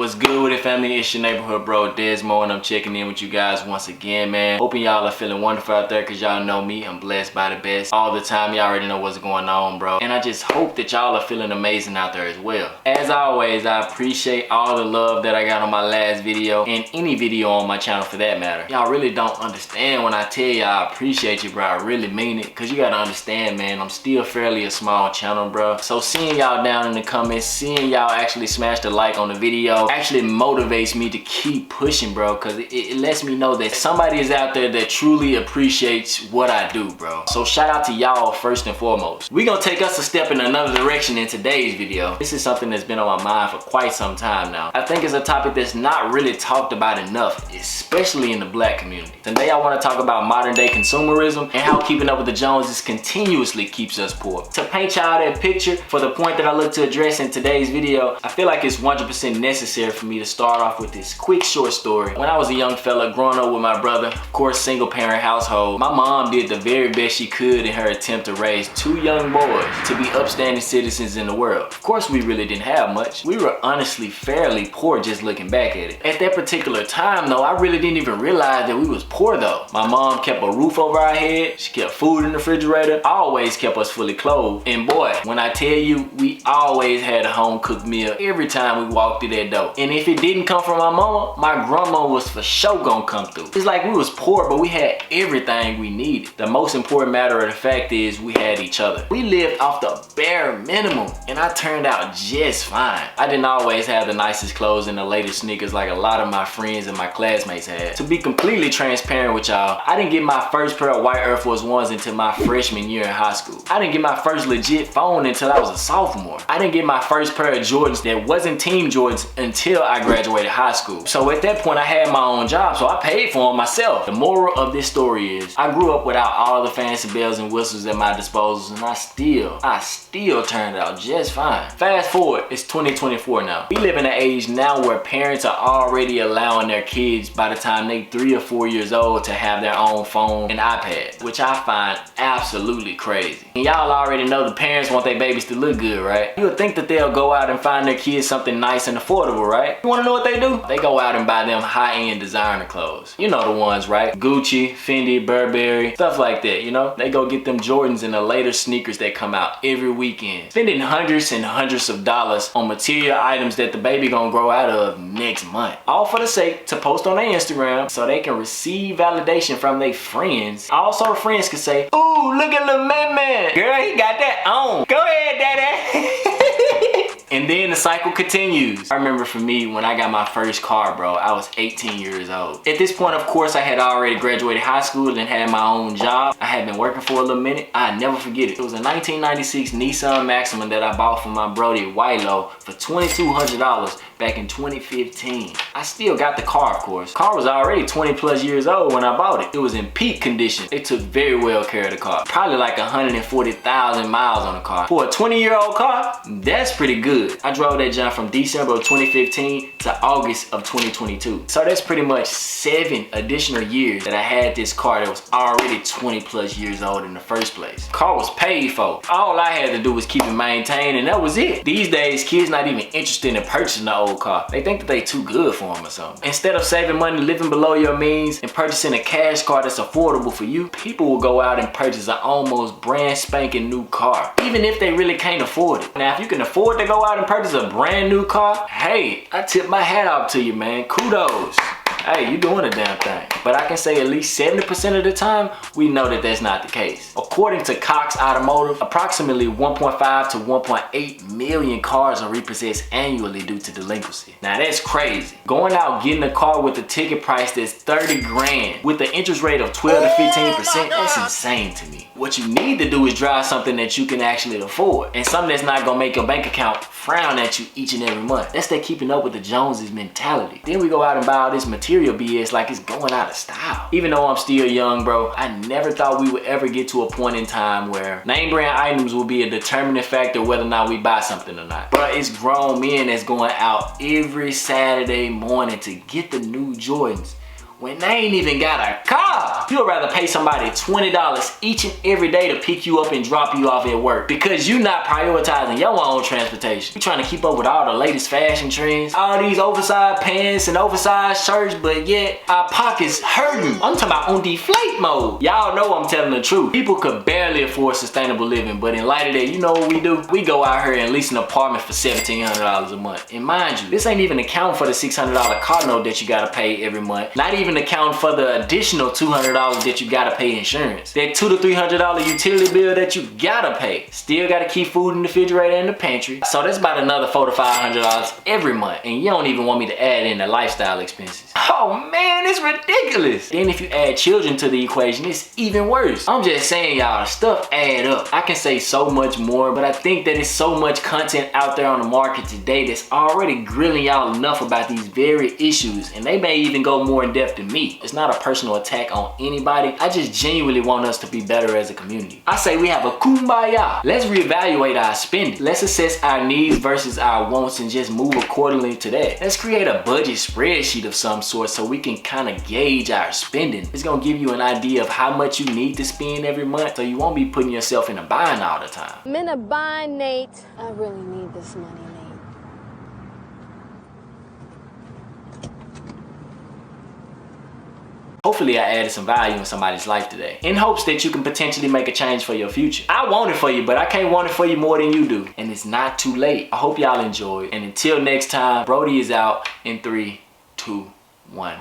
What's good with it, family? It's your neighborhood bro Desmo, and I'm checking in with you guys once again, man. Hoping y'all are feeling wonderful out there, because y'all know me. I'm blessed by the best all the time. Y'all already know what's going on, bro. And I just hope that y'all are feeling amazing out there as well. As always, I appreciate all the love that I got on my last video, and any video on my channel for that matter. Y'all really don't understand when I tell y'all I appreciate you, bro. I really mean it, because you gotta understand, man, I'm still fairly a small channel, bro. So seeing y'all down in the comments, seeing y'all actually smash the like on the video actually motivates me to keep pushing, bro, because it lets me know that somebody is out there that truly appreciates what I do, bro. So shout out to y'all first and foremost. We're gonna take us a step in another direction in today's video. This is something that's been on my mind for quite some time now. I think it's a topic that's not really talked about enough, especially in the black community. Today I want to talk about modern day consumerism and how keeping up with the Joneses continuously keeps us poor. To paint y'all that picture for the point that I look to address in today's video, I feel like it's 100% necessary for me to start off with this quick short story. When I was a young fella growing up with my brother, of course single parent household, my mom did the very best she could in her attempt to raise two young boys to be upstanding citizens in the world. Of course we really didn't have much. We were honestly fairly poor just looking back at it. At that particular time though, I really didn't even realize that we was poor though. My mom kept a roof over our head, she kept food in the refrigerator, always kept us fully clothed, and boy, when I tell you, we always had a home cooked meal every time we walked through that door. And if it didn't come from my mama, my grandma was for sure gonna come through. It's like we was poor, but we had everything we needed. The most important matter of the fact is we had each other. We lived off the bare minimum, and I turned out just fine. I didn't always have the nicest clothes and the latest sneakers like a lot of my friends and my classmates had. To be completely transparent with y'all, I didn't get my first pair of white Air Force Ones until my freshman year in high school. I didn't get my first legit phone until I was a sophomore. I didn't get my first pair of Jordans that wasn't Team Jordans until I graduated high school. So at that point I had my own job, so I paid for them myself. The moral of this story is I grew up without all the fancy bells and whistles at my disposal, and I still turned out just fine. Fast forward, it's 2024 now. We live in an age now where parents are already allowing their kids by the time they 3 or 4 years old to have their own phone and iPad, which I find absolutely crazy. And y'all already know the parents want their babies to look good, right? You would think that they'll go out and find their kids something nice and affordable, right? You wanna know what they do? They go out and buy them high-end designer clothes. You know the ones, right? Gucci, Fendi, Burberry, stuff like that, you know? They go get them Jordans and the latest sneakers that come out every weekend. Spending hundreds and hundreds of dollars on material items that the baby gonna grow out of next month. All for the sake to post on their Instagram so they can receive validation from their friends. Also the friends can say, ooh, look at little man. Girl, he got that on. Go ahead, daddy. And then the cycle continues. I remember for me, when I got my first car, bro, I was 18 years old. At this point, of course, I had already graduated high school and had my own job. I had been working for a little minute. I never forget it. It was a 1996 Nissan Maxima that I bought from my brody Yall for $2,200 back in 2015. I still got the car, of course. The car was already 20 plus years old when I bought it. It was in peak condition. They took very well care of the car. Probably like 140,000 miles on the car. For a 20-year-old car, that's pretty good. I drove that junk from December of 2015 to August of 2022. So that's pretty much 7 additional years that I had this car that was already 20 plus years old in the first place. The car was paid for. All I had to do was keep it maintained, and that was it. These days, kids not even interested in purchasing an old car. They think that they too good for them or something. Instead of saving money, living below your means, and purchasing a cash car that's affordable for you, people will go out and purchase an almost brand spanking new car, even if they really can't afford it. Now, if you can afford to go out and purchase a brand new car, hey, I tip my hat off to you, man. Kudos. Hey, you doing a damn thing. But I can say at least 70% of the time, we know that that's not the case. According to Cox Automotive, approximately 1.5 to 1.8 million cars are repossessed annually due to delinquency. Now that's crazy. Going out getting a car with a ticket price that's 30 grand with an interest rate of 12 to 15%, that's insane to me. What you need to do is drive something that you can actually afford, and something that's not gonna make your bank account frown at you each and every month. That's that keeping up with the Joneses mentality. Then we go out and buy all this material BS like it's going out of style. Even though I'm still young, bro, I never thought we would ever get to a point in time where name brand items will be a determining factor whether or not we buy something or not. But it's grown men that's going out every Saturday morning to get the new Jordans when they ain't even got a car. You'd rather pay somebody $20 each and every day to pick you up and drop you off at work because you're not prioritizing your own transportation. You're trying to keep up with all the latest fashion trends, all these oversized pants and oversized shirts, but yet our pockets hurting. I'm talking about on deflate mode. Y'all know I'm telling the truth. People could barely afford sustainable living, but in light of that, you know what we do? We go out here and lease an apartment for $1,700 a month. And mind you, this ain't even accounting for the $600 car note that you gotta pay every month. Not even accounting for the additional $200 that you gotta pay insurance. That $200 to $300 utility bill that you gotta pay. Still gotta keep food in the refrigerator and the pantry. So that's about another $400 to $500 every month. And you don't even want me to add in the lifestyle expenses. Oh man, it's ridiculous. Then if you add children to the equation, it's even worse. I'm just saying, y'all, stuff add up. I can say so much more, but I think that it's so much content out there on the market today that's already grilling y'all enough about these very issues, and they may even go more in depth than me. It's not a personal attack on anybody. I just genuinely want us to be better as a community. I say we have a kumbaya. Let's reevaluate our spending. Let's assess our needs versus our wants and just move accordingly to that. Let's create a budget spreadsheet of some sort so we can kind of gauge our spending. It's gonna give you an idea of how much you need to spend every month, so you won't be putting yourself in a bind all the time. I'm in a bind, Nate. I really need this money, Nate. Hopefully I added some value in somebody's life today, in hopes that you can potentially make a change for your future. I want it for you, but I can't want it for you more than you do. And it's not too late. I hope y'all enjoyed. And until next time, Brody is out in 3, 2, 1.